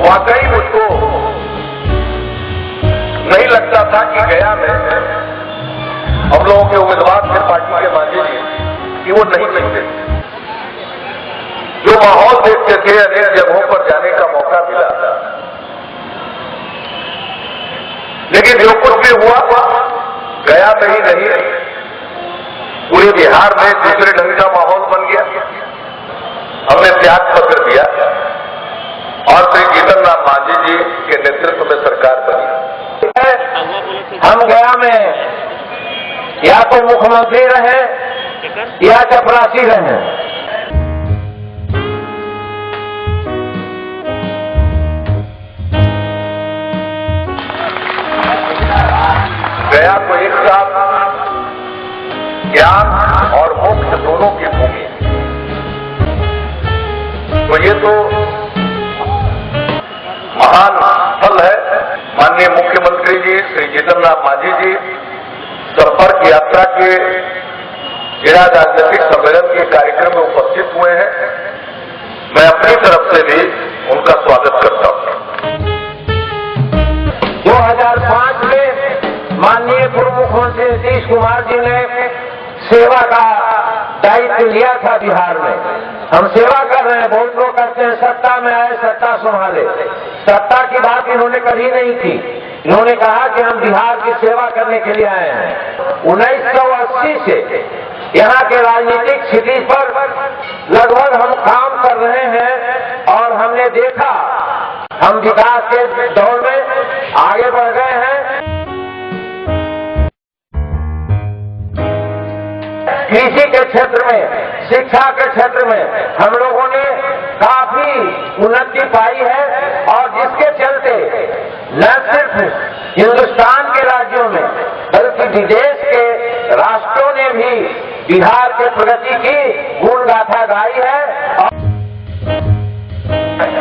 वाकई मुझको नहीं लगता था कि गया में हम लोगों के उम्मीदवार थे पार्टी के मांझी जी कि वो नहीं सकते। जो माहौल देखते थे अनेक जगहों पर जाने का मौका मिला, लेकिन जो कुछ भी हुआ गया में ही नहीं, पूरे बिहार में दूसरे ढंग का माहौल बन गया। हमने त्याग पत्र दिया और श्री जीतन राम मांझी जी के नेतृत्व में सरकार बनी। हम गया में या तो मुख्यमंत्री रहे या चपरासी रहे। गया को एक साथ ज्ञान और मोक्ष दोनों की भूमि, तो ये तो महान फल है। माननीय मुख्यमंत्री जी श्री जीतन राम मांझी जी संपर्क यात्रा के जिला राजनीतिक सम्मेलन के कार्यक्रम में उपस्थित हुए हैं। मैं अपनी तरफ से भी उनका स्वागत करता हूं। 2005 में माननीय पूर्व मुख्यमंत्री नीतीश कुमार जी ने सेवा का दायित्व लिया था बिहार में। हम सेवा कर रहे हैं। बहुत लोग कहते हैं सत्ता में आए सत्ता संभाले। सत्ता की बात इन्होंने कभी नहीं की। इन्होंने कहा कि हम बिहार की सेवा करने के लिए आए हैं। 1980 से यहाँ के राजनीतिक स्थिति पर लगभग हम काम कर रहे हैं और हमने देखा हम विकास के दौर में आगे बढ़ गए हैं। कृषि के क्षेत्र में, शिक्षा के क्षेत्र में हम लोगों ने काफी उन्नति पाई है और जिसके चलते न सिर्फ हिंदुस्तान के राज्यों में बल्कि विदेश के राष्ट्रों ने भी बिहार के प्रगति की गुण गाथा गाई है।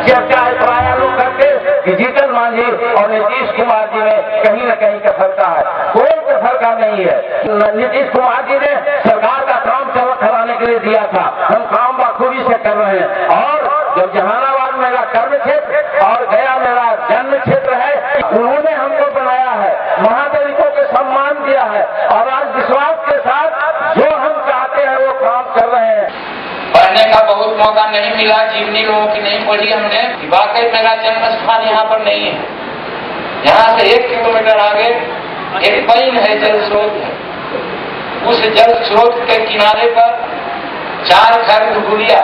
चर्चा प्राय लोग करते कि जीतन मांझी और नीतीश कुमार जी में कहीं न कहीं सफलता है। कोई सफलता नहीं है। नीतीश कुमार जी ने सरकार का काम चलाने के लिए दिया था। हम काम बखूबी से कर रहे हैं और जब जहानाबाद मेरा कर्म क्षेत्र और गया मेरा जन्म क्षेत्र है, उन्होंने हमको बनाया है, महादलितों के सम्मान दिया है और आज विश्वास के साथ जो हम चाहते हैं वो काम कर रहे हैं। पढ़ने का बहुत मौका नहीं मिला, जीवनी लोगों की नहीं पढ़ी हमने। वाकई मेरा जन्म स्थान यहाँ पर नहीं है। यहाँ से 1 किलोमीटर आगे एक पैन है, जल स्रोत है। उस जल स्रोत के किनारे पर 4 घर घुघुरिया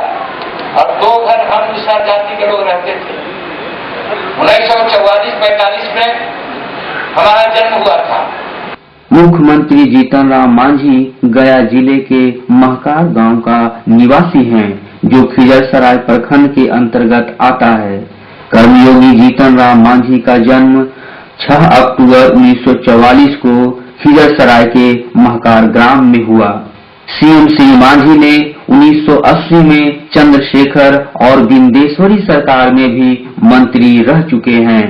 और 2 घर हम दूसरा जाति के लोग रहते थे। 1944-45 में हमारा जन्म हुआ था। मुख्यमंत्री जीतन राम मांझी गया जिले के महकार गांव का निवासी हैं, जो खिजरसराय प्रखंड के अंतर्गत आता है। कर्मयोगी जीतन राम मांझी का जन्म 6 अक्टूबर 1944 को खिजरसराय के महकार ग्राम में हुआ। सीएम श्री मांझी ने 1980 में चंद्रशेखर और बिंदेश्वरी सरकार में भी मंत्री रह चुके हैं।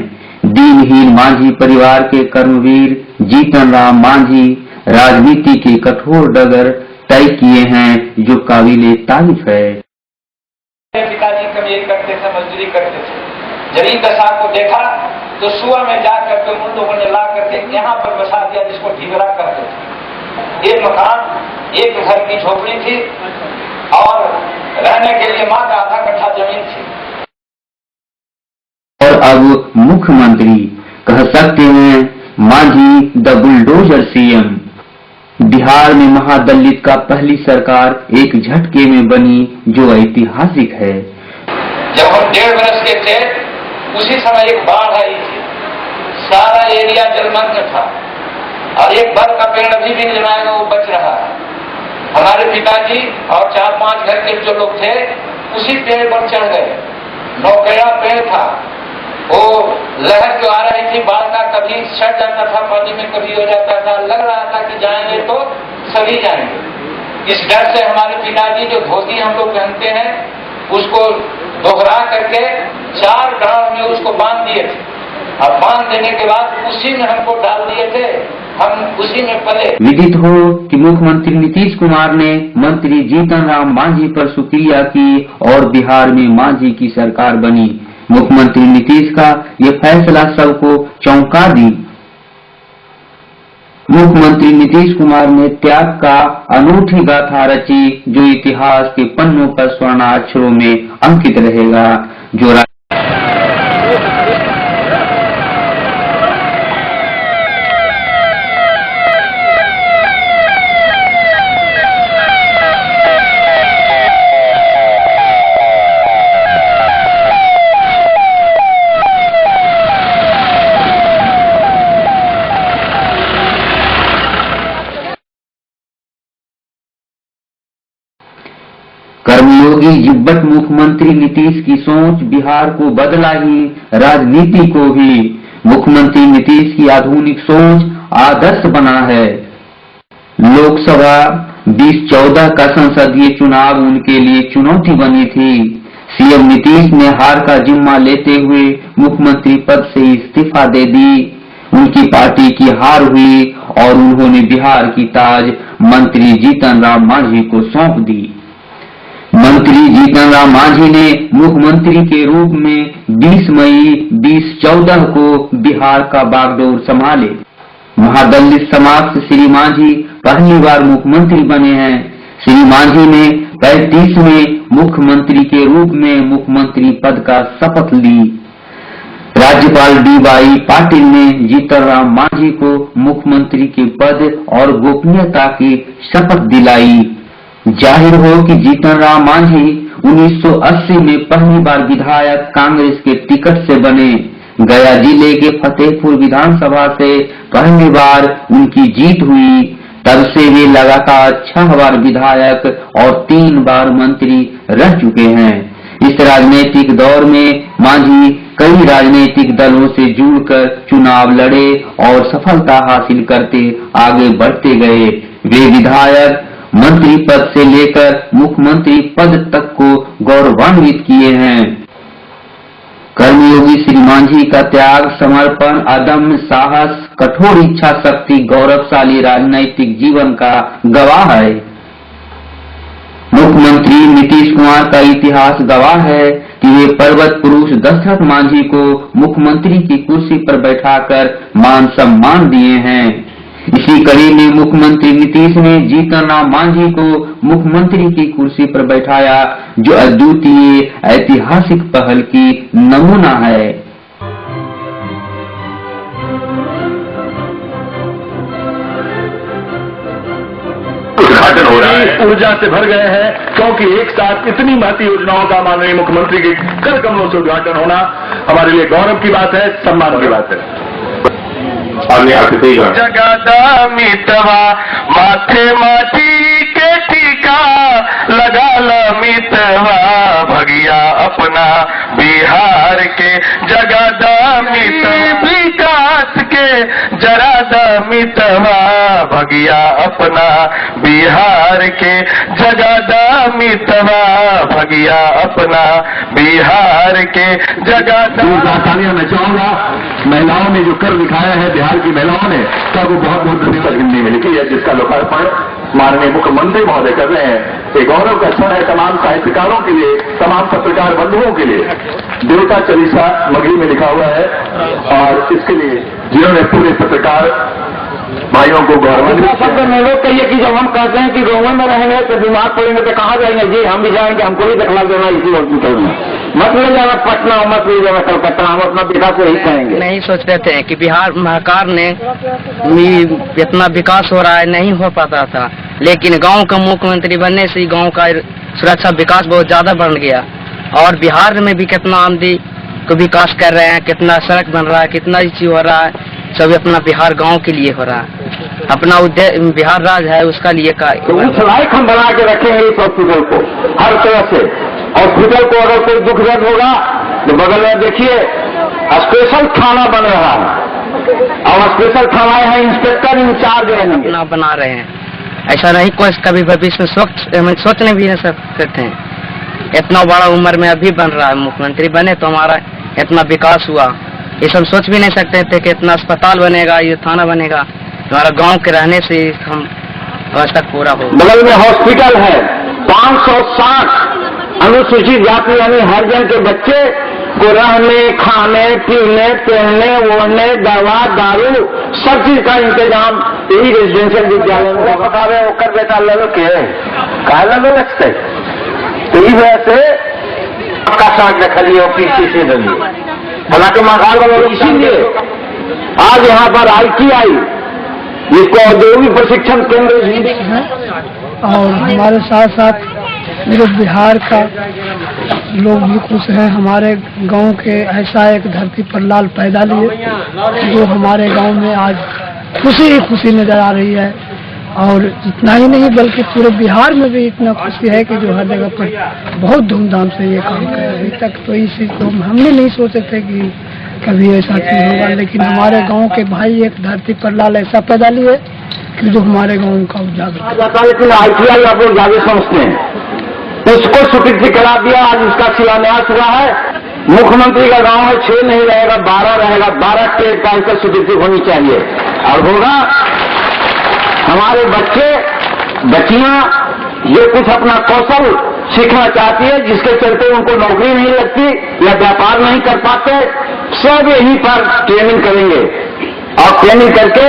दीनहीन मांझी परिवार के कर्मवीर जीतन राम मांझी राजनीति के कठोर डगर तय किए हैं, जो काबिले तारीफ है। पिताजी कभी करते थे, मजदूरी करते थे। जब इन दशा को देखा तो सुबह में जाकर के उन लोगों ने ला करके यहाँ पर बसा दिया, जिसको ढिगरा करते थे। एक मकान, एक घर की झोपड़ी थी और रहने के लिए माँ का आधा कट्ठा जमीन थी। और अब मुख्यमंत्री कह सकते हैं Manjhi the bulldozer CM. Bihar में महादलित का पहली सरकार एक झटके में बनी, जो ऐतिहासिक है। जब हम 1.5 वर्ष के थे उसी समय एक बाढ़ आई थी। सारा एरिया जलमग्न था और एक बर का पेड़ अभी भी जमाएगा वो बच रहा है। हमारे पिताजी और 4-5 घर के जो लोग थे उसी पेड़ पर चढ़ गए। नौकड़ा पेड़ था, वो लहर जो आ रही थी बाढ़ का, कभी सड़ जाता था पानी में, कभी हो जाता था। लग रहा था कि जाएंगे तो सभी जाएंगे। इस डर से हमारे पिताजी जो धोती हम लोग पहनते हैं उसको दोहरा करके 4 गांव में उसको बांध दिए थे और बांध देने के बाद उसी में हमको डाल दिए थे। हम उसी में पले। विदित हो कि मुख्यमंत्री नीतीश कुमार ने मंत्री जीतन राम मांझी पर शुक्रिया की और बिहार में मांझी की सरकार बनी। मुख्यमंत्री नीतीश का ये फैसला सबको चौंका दी। मुख्यमंत्री नीतीश कुमार ने त्याग का अनूठी गाथा रची, जो इतिहास के पन्नों पर स्वर्णाक्षरों में अंकित रहेगा। जो कर्मयोगी जिब्बट मुख्यमंत्री नीतीश की सोच बिहार को बदला ही राजनीति को भी। मुख्यमंत्री नीतीश की आधुनिक सोच आदर्श बना है। लोकसभा 2014 का संसदीय चुनाव उनके लिए चुनौती बनी थी। सीएम नीतीश ने हार का जिम्मा लेते हुए मुख्यमंत्री पद से इस्तीफा दे दी। उनकी पार्टी की हार हुई और उन्होंने बिहार की ताज मंत्री जीतन राम मांझी को सौंप दी। मंत्री जीतन राम मांझी ने मुख्यमंत्री के रूप में 20 मई 2014 को बिहार का बागडोर संभाले। महादलित समाज से श्री मांझी पहली बार मुख्यमंत्री बने हैं। श्री मांझी ने 35वें मुख्यमंत्री के रूप में मुख्यमंत्री पद का शपथ ली। राज्यपाल डी.वाई. पाटिल ने जीतन राम मांझी को मुख्यमंत्री के पद और गोपनीयता की शपथ दिलाई। जाहिर हो कि जीतन राम मांझी 1980 में पहली बार विधायक कांग्रेस के टिकट से बने। गया जिले के फतेहपुर विधानसभा से पहली बार उनकी जीत हुई। तब से वे लगातार 6 बार विधायक और 3 बार मंत्री रह चुके हैं। इस राजनीतिक दौर में मांझी कई राजनीतिक दलों से जुड़कर चुनाव लड़े और सफलता हासिल करते आगे बढ़ते गए। वे विधायक, मंत्री पद से लेकर मुख्यमंत्री पद तक को गौरवान्वित किए हैं। कर्मयोगी श्री मांझी का त्याग, समर्पण, अदम्य साहस, कठोर इच्छा शक्ति, गौरवशाली राजनैतिक जीवन का गवाह है। मुख्यमंत्री नीतीश कुमार का इतिहास गवाह है कि वे पर्वत पुरुष दशरथ मांझी को मुख्यमंत्री की कुर्सी पर बैठाकर मान सम्मान दिए हैं। इसी कड़ी में मुख्यमंत्री नीतीश ने जीतन राम मांझी को मुख्यमंत्री की कुर्सी पर बैठाया, जो अद्वितीय ऐतिहासिक पहल की नमूना है। उद्घाटन हो रहा है, ऊर्जा से भर गए हैं, क्योंकि एक साथ इतनी महती योजनाओं का माननीय मुख्यमंत्री के कर कमलों से उद्घाटन होना हमारे लिए गौरव की बात है, सम्मान की बात है। जगादा मितवा माथे माटी के टीका लगा ला मितवा भगिया अपना बिहार के। जगादा मितवा विकास के जरादा मितवा भगिया अपना बिहार के। जगादा मितवा भगिया अपना बिहार के। जगादा तालियां मैं चाहूंगा, महिलाओं ने जो कर दिखाया है बिहार की महिलाओं ने, सबको बहुत बहुत धन्यवाद। हिंदी में लिखी है, जिसका लोकार्पण माननीय मुख्यमंत्री महोदय कर रहे हैं। एक गौरव का क्षण है तमाम साहित्यकारों के लिए, तमाम पत्रकार बंधुओं के लिए। देवता चालीसा मगही में लिखा हुआ है और इसके लिए जिन्होंने पूरे पत्रकार भाइयों को गौरवान्वित किया। में लोग कहिए कि जब हम कहते हैं कि गाँव में रहेंगे तो बीमार पड़ेंगे तो कहाँ जाएंगे? जी हम भी जाएंगे, हमको भी दखला देना इसी हॉस्पिटल में। मत ले जाना पटना, मत ले जाना कलकत्ता, हम अपना विकास यही करेंगे। नहीं सोच रहे थे कि बिहार सरकार ने इतना विकास हो रहा है, नहीं हो पाता था, लेकिन गांव का मुख्यमंत्री बनने से गांव का सुरक्षा विकास बहुत ज्यादा बढ़ गया। और बिहार में भी कितना आमदी को विकास कर रहे हैं, कितना सड़क बन रहा है, कितना चीज हो रहा है, सब अपना बिहार गांव के लिए हो रहा है। अपना उद्देश्य बिहार राज्य है, उसका लिए तो उस लायक हम बना के रखेंगे इस हॉस्पिटल को हर तरह से। हॉस्पिटल को अगर कोई दुख दर्द होगा तो बगल में देखिए स्पेशल थाना बन रहा है और स्पेशल थाना है, इंस्पेक्टर इंचार्ज अपना बना रहे हैं। ऐसा नहीं कोई कभी भविष्य में सोचने भी नहीं सकते हैं। इतना बड़ा उम्र में अभी बन रहा है, मुख्यमंत्री बने तो हमारा इतना विकास हुआ, ये सब सोच भी नहीं सकते थे कि इतना अस्पताल बनेगा, ये थाना बनेगा। हमारा गांव के रहने से हम व्यवस्था पूरा हो। बगल में हॉस्पिटल है, 560 अनुसूचित जाति यानी हरिजन के बच्चे को रहने, खाने, पीने, पहनने, ओढ़ने, दवा, दारू, सब चीज का इंतजाम यही रेजिडेंशियल विद्यालय में बता रहे होकर बेटा ले लो के काला लो लगते तो इस वजह से पक्का साथ रख लियो पीछे से डलिए। हालांकि महाकाल वालों इसीलिए आज यहाँ पर ITI जिसको औद्योगिक प्रशिक्षण केंद्र है और हमारे साथ साथ मेरे बिहार का लोग भी खुश हैं। हमारे गांव के ऐसा एक धरती पर लाल पैदा लिए जो हमारे गांव में आज खुशी ही खुशी नजर आ रही है। और इतना ही नहीं बल्कि पूरे बिहार में भी इतना खुशी है कि जो हर जगह पर बहुत धूमधाम से ये काम कर रहे हैं। अभी तक तो इस चीज को हमने नहीं सोचे थे कि कभी ऐसा चीज होगा, लेकिन हमारे गांव के भाई एक धरती पर लाल ऐसा पैदा लिए कि जो हमारे गांव का उजागर जाता है। लेकिन ITI आप लोग ज्यादा समझते हैं, उसको स्वीकृति करा दिया, आज उसका शिलान्यास हुआ है। मुख्यमंत्री का गांव है, 6 नहीं रहेगा 12 रहेगा, 12 स्टेट का इसका स्वीकृति होनी चाहिए और होगा। हमारे बच्चे बच्चियां ये कुछ अपना कौशल सीखना चाहती है जिसके चलते उनको नौकरी नहीं लगती या व्यापार नहीं कर पाते, सब यहीं पर ट्रेनिंग करेंगे और ट्रेनिंग करके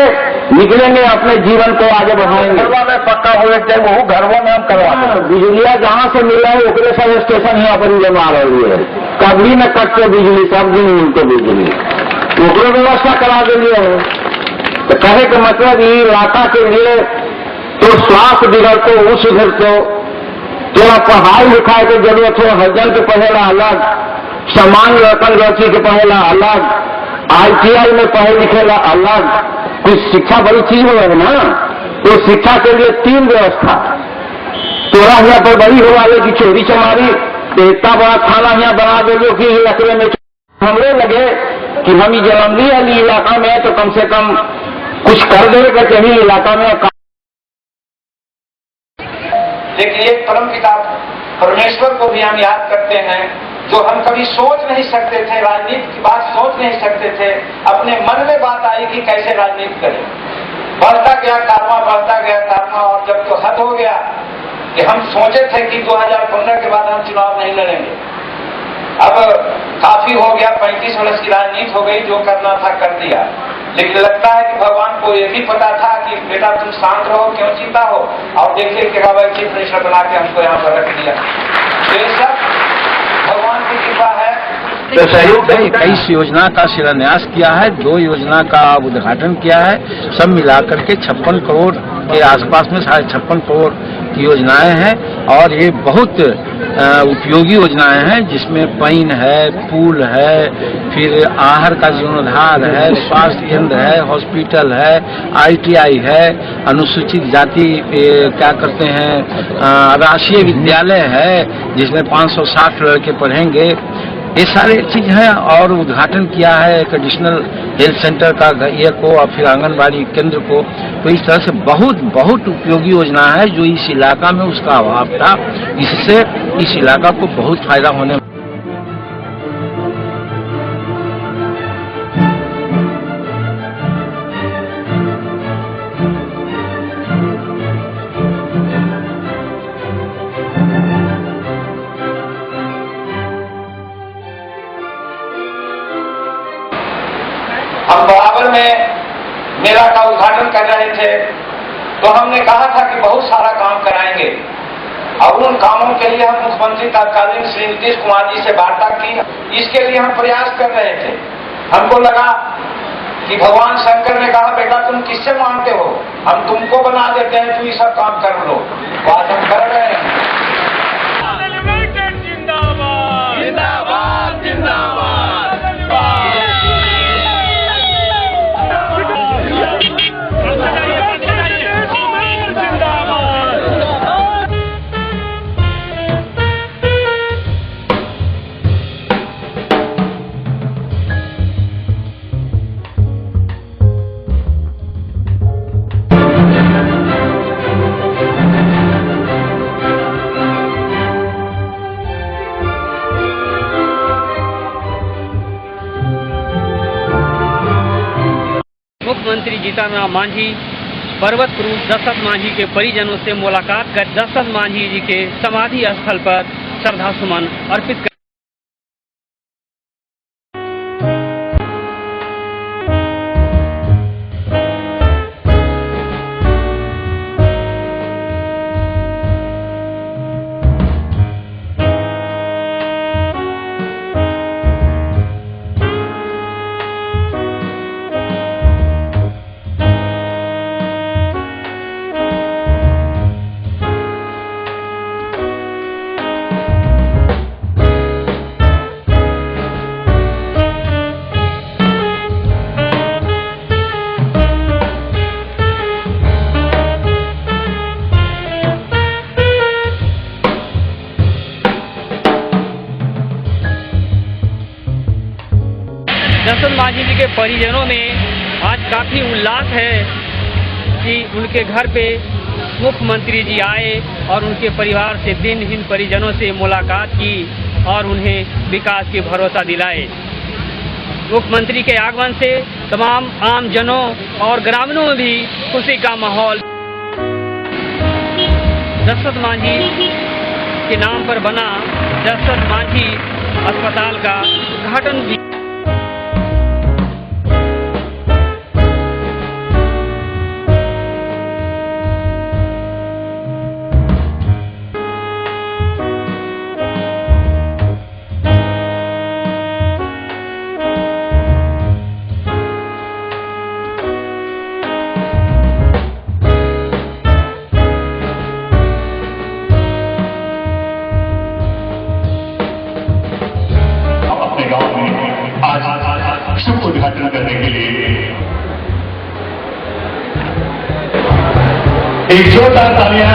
निकलेंगे, अपने जीवन को आगे बढ़ाएंगे। घरवा में पक्का हो जाए वो घरवा में हम करवाते हैं। बिजलिया जहाँ से मिला है ओकरे सब स्टेशन यहाँ पर जमा रही है, कभी न कटते बिजली, सब दिन मिलते बिजली, ओकरो व्यवस्था करा दिए है। तो कहे का मतलब ये इलाका के लिए तो स्वास्थ्य बिगड़ते वो सुधरते, थोड़ा पढ़ाई लिखाई की जरूरत हो, हजन के पढ़ेला अलग, सामान्य रकम गति के पढ़ेला अलग, ITI में पढ़े लिखेला अलग, कुछ शिक्षा बड़ी चीज हो ना। तो शिक्षा के लिए 3 व्यवस्था, तोरा यहाँ पर बड़ी हो वाले की चोरी चमारी, तो इतना बड़ा थाना यहाँ बना दे कि लकड़े में हमरे लगे कि हम ही जन्म ली है इलाका में, तो कम से कम कुछ कर देगा चाहिए इलाका में। लेकिन एक परम पिता परमेश्वर को भी हम याद करते हैं जो हम कभी सोच नहीं सकते थे, राजनीति की बात सोच नहीं सकते थे। अपने मन में बात आई कि कैसे राजनीति करें, बढ़ता गया कारवा, बढ़ता गया कारवा, और जब तो हद हो गया कि हम सोचे थे कि 2015 के बाद हम चुनाव नहीं लड़ेंगे। अब काफी हो गया, 35 वर्ष की राजनीति हो गई, जो करना था कर दिया। लेकिन लगता है कि भगवान को ये भी पता था कि बेटा तुम शांत रहो, क्यों चिंता हो, और देखिए कि चीफ मिनिस्टर बना के हमको यहाँ पर रख दिया। तो ये सब भगवान की कृपा है। तो सहयोग 23 योजना का शिलान्यास किया है, 2 योजना का उद्घाटन किया है, सब मिलाकर के 56 करोड़ के आसपास में 56.5 करोड़ की योजनाएं हैं। और ये बहुत उपयोगी योजनाएं हैं जिसमें पानी है, पुल है, फिर आहार का जीर्णोद्धार है, स्वास्थ्य केंद्र है, हॉस्पिटल है, ITI है, अनुसूचित जाति क्या करते हैं राष्ट्रीय विद्यालय है जिसमें 560 लड़के पढ़ेंगे, ये सारे चीज हैं। और उद्घाटन किया है एक एडिशनल हेल्थ सेंटर का ये को और फिर आंगनबाड़ी केंद्र को। तो इस तरह से बहुत बहुत उपयोगी योजना है जो इस इलाका में उसका अभाव था, इससे इस इलाका को बहुत फायदा होने। हम बराबर में मेला का उद्घाटन कर रहे थे तो हमने कहा था कि बहुत सारा काम कराएंगे, और उन कामों के लिए हम मुख्यमंत्री तत्कालीन श्री नीतीश कुमार जी से वार्ता की। इसके लिए हम प्रयास कर रहे थे। हमको लगा कि भगवान शंकर ने कहा बेटा तुम किससे मांगते हो, हम तुमको बना देते हैं, तू ये सब काम कर लो। बात हम कर रहे हैं। मुख्यमंत्री जीतन राम मांझी पर्वत पुरुष दशरथ मांझी के परिजनों से मुलाकात कर दशरथ मांझी जी के समाधि स्थल पर श्रद्धा सुमन अर्पित दशरथ मांझी जी के परिजनों में आज काफ़ी उल्लास है कि उनके घर पे मुख्यमंत्री जी आए और उनके परिवार से दिनहीन परिजनों से मुलाकात की और उन्हें विकास की भरोसा दिलाए। मुख्यमंत्री के आगमन से तमाम आम जनों और ग्रामीणों में भी खुशी का माहौल। दशरथ मांझी के नाम पर बना दशरथ मांझी अस्पताल का उद्घाटन भी शुभ उद्घाटन करने के लिए एक जोरदार तालियां।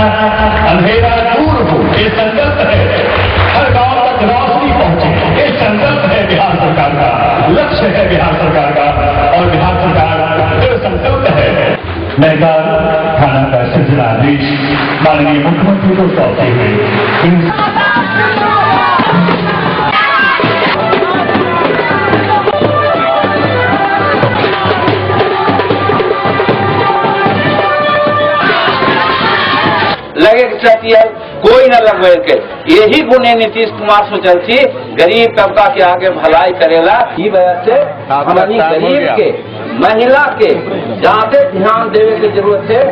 अंधेरा दूर हो, ये संकल्प है। हर गांव तक रोशनी पहुंचे, ये संकल्प है बिहार सरकार का, लक्ष्य है बिहार सरकार का, और बिहार सरकार दृढ़ संकल्प है। मैं थाना का सिलसिला आदेश माननीय मुख्यमंत्री को सौंपते हुए लगे चतिया कोई न लगवे के, यही गुणे नीतीश कुमार सोचल थी गरीब तबका के आगे भलाई करेला। ई वजह से हमारी गरीब के महिला के ज्यादा ध्यान देवे की जरूरत है।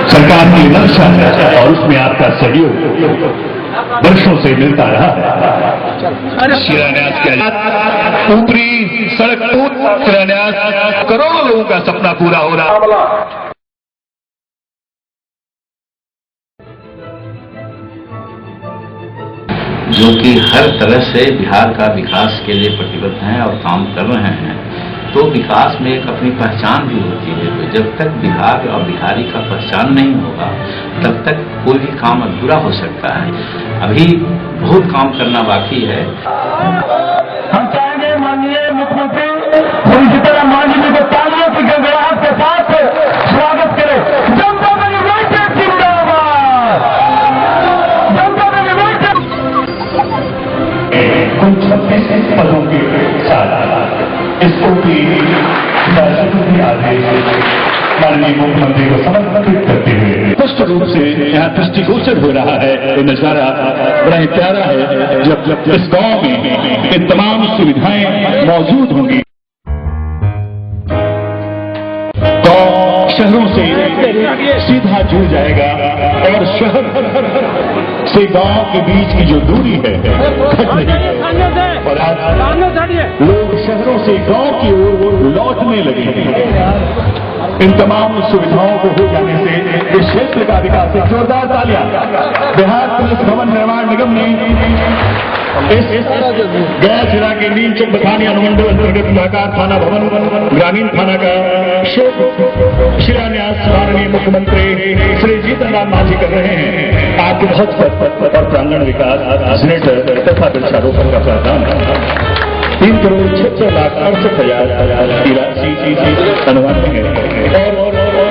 सरकार की मंशा है और उसमें आपका सहयोग वर्षों से मिलता रहा है। शिलान्यास किया, ऊपरी सड़क शिलान्यास, करोड़ों लोगों का सपना पूरा हो रहा। जो कि हर तरह से बिहार का विकास के लिए प्रतिबद्ध हैं और काम कर रहे हैं, तो विकास में एक अपनी पहचान भी होती है। तो जब तक बिहार और बिहारी का पहचान नहीं होगा तब तक कोई भी काम अधूरा हो सकता है। अभी बहुत काम करना बाकी है। हम चाहेंगे माननीय मुख्यमंत्री इसी तरह मांझी जी को तालियों की गड़गड़ाहट के साथ स्वागत करें। जनता दल यूनाइटेड जिंदाबाद, जनता दल यूनाइटेड। कुल 36 पदों के साथ इसको भी आदेश माननीय मुख्यमंत्री को समर्पित करते हुए स्पष्ट रूप से यहाँ दृष्टिगोचर हो रहा है। ये नजारा बड़ा ही प्यारा है जब इस गांव में ये तमाम सुविधाएं मौजूद होंगी। गांव शहरों से सीधा जुड़ जाएगा और शहर से गांव के बीच की जो दूरी है घट जाएगी। और आज लोग शहरों से गांव की ओर लौटने लगे। इन तमाम सुविधाओं को हो जाने से इस क्षेत्र का विकास। एक जोरदार तालियां। बिहार पुलिस भवन निर्माण निगम ने इस गया जिला के नीम चौक बथानी अनुमंडल अंतर्गत महाकार थाना भवन ग्रामीण थाना का शिलान्यास माननीय मुख्यमंत्री श्री जीतन राम मांझी कर रहे हैं। आपके बहुत और प्रांगण विकास जनरेटर तथा वृक्षारोपण का प्रावधान है। 3,76,68,000 की राशि अनुमान है और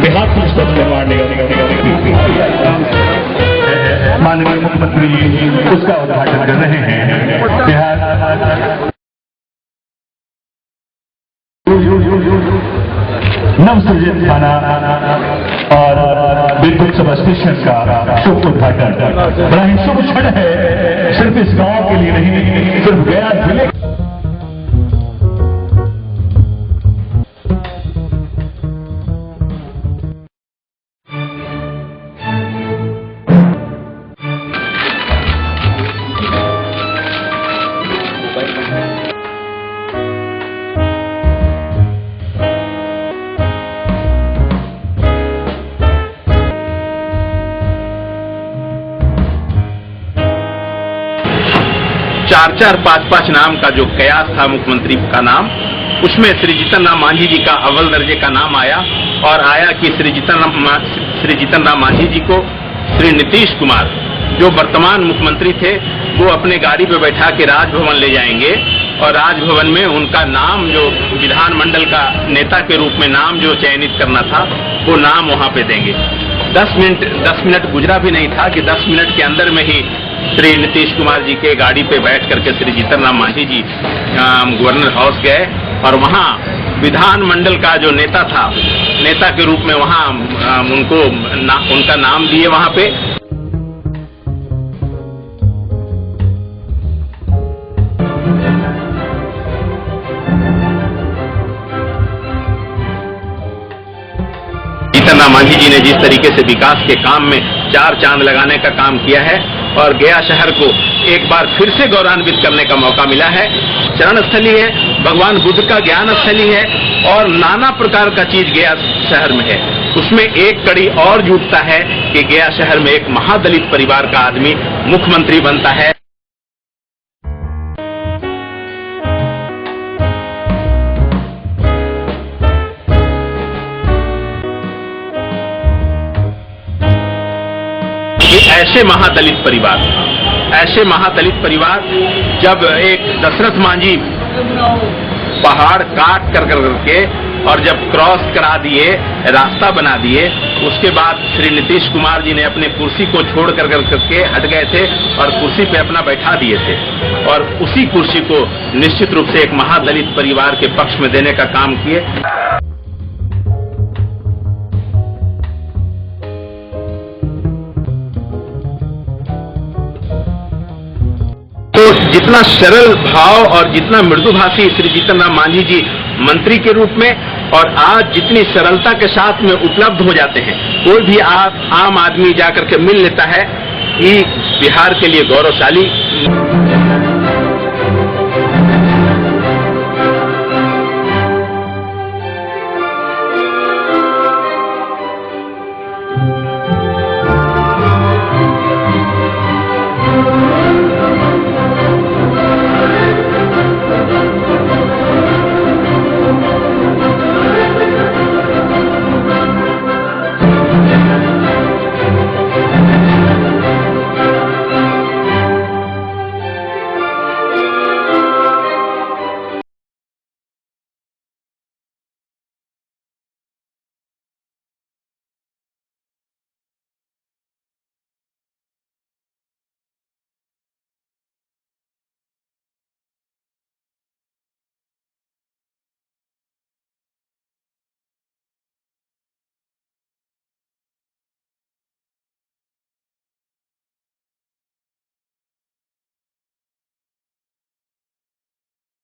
बिहार पुलिस भवन निर्माण निगम माननीय मुख्यमंत्री जी उसका उद्घाटन कर रहे हैं। बिहार नवसृजित थाना और विद्युत सब स्टेशन का शुभ उद्घाटन बड़ा ही शुभ क्षण है। सिर्फ इस गांव के लिए नहीं, सिर्फ गया जिले 4-4, 5-5 नाम का जो कयास था मुख्यमंत्री का नाम, उसमें श्री जीतन राम मांझी जी का अव्वल दर्जे का नाम आया और आया कि श्री जीतन राम मांझी जी को श्री नीतीश कुमार जो वर्तमान मुख्यमंत्री थे वो अपने गाड़ी पे बैठा के राजभवन ले जाएंगे और राजभवन में उनका नाम जो विधानमंडल का नेता के रूप में नाम जो चयनित करना था वो नाम वहां पे देंगे। 10 मिनट गुजरा भी नहीं था कि 10 मिनट के अंदर में ही श्री नीतीश कुमार जी के गाड़ी पे बैठ करके श्री जीतन राम मांझी जी गवर्नर हाउस गए और वहां विधानमंडल का जो नेता था, नेता के रूप में वहां उनका नाम दिए वहां पे। जीतन राम मांझी जी ने जिस तरीके से विकास के काम में 4 चांद लगाने का काम किया है और गया शहर को एक बार फिर से गौरवान्वित करने का मौका मिला है। चरण स्थली है, भगवान बुद्ध का ज्ञान स्थली है और नाना प्रकार का चीज गया शहर में है। उसमें एक कड़ी और जुटता है कि गया शहर में एक महादलित परिवार का आदमी मुख्यमंत्री बनता है। ऐसे महादलित परिवार जब एक दशरथ मांझी पहाड़ काट करके और जब क्रॉस करा दिए, रास्ता बना दिए, उसके बाद श्री नीतीश कुमार जी ने अपने कुर्सी को छोड़ करके हट गए थे और कुर्सी पे अपना बैठा दिए थे और उसी कुर्सी को निश्चित रूप से एक महादलित परिवार के पक्ष में देने का काम किए। तो जितना सरल भाव और जितना मृदुभाषी श्री जीतन राम मांझी जी मंत्री के रूप में और आज जितनी सरलता के साथ में उपलब्ध हो जाते हैं, कोई भी आम आदमी जाकर के मिल लेता है, ये बिहार के लिए गौरवशाली